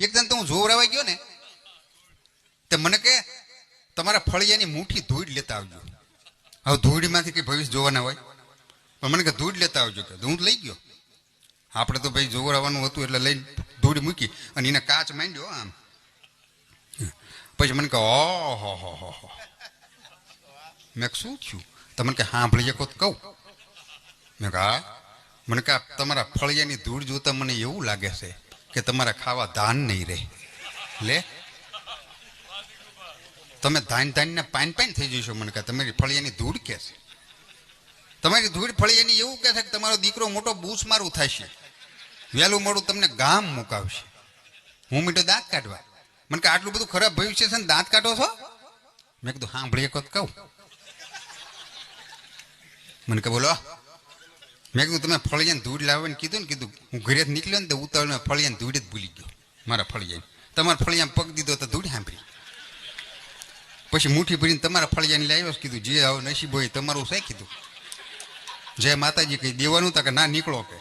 એક જણ તો હું જોવરાવા ગયો ને તે મને કે તમારા ફળિયાની મુઠ્ઠી ધૂળ લેતા આવજો. હવે ધૂળમાંથી કઈ ભવિષ્ય જોવાના હોય, પણ મને કે ધૂળ લેતા આવજો કે હું લઈ ગયો. આપણે તો ભાઈ જોવરાવાનું હતું એટલે લઈને ધૂળ મૂકી અને એને કાચ માંડ્યો આમ. પછી મને કે ઓહો મેં શું થયું? તમને કે સાંભળી શકો તો કહું. મેં કહા મને કે તમારા ફળિયાની ધૂળ જોતા મને એવું લાગે છે કે તમારા ખાવા ધાન નહીં રહે. લે તમે ધાન પાન થઈ જશો. મને કહે તમારી ફળિયાની ધૂળ કે છે, તમારી ધૂળ ફળિયાની એવું કહે છે કે તમારો દીકરો મોટો બૂસ મારું થશે, વહેલું મોડું તમને ગામ મુકાવશે. હું મીઠો દાંત કાઢવા. મને કે આટલું બધું ખરાબ ભવિષ્ય છે ને દાંત કાઢો છો? મેં કીધું સાંભળી શકો તો કહું. મને કે બોલો. મેં કીધું તમે ફળિયાને ધૂળ લાવવાનું કીધું ને, કીધું હું ઘરે જ નીકળ્યો ને તો ઉતાવળમાં ફળિયાને ધૂળ જ ભૂલી ગયો. મારા ફળિયાને તમારા ફળિયામાં પગ દીધો તો ધૂળ સાંભળી. પછી મુઠ્ઠી ભરીને તમારા ફળિયાને લાવ્યો. કીધું જે આવો નસીબ હોય તમારું છે. કીધું જય માતાજી કઈ દેવાનું તા કે ના નીકળો કે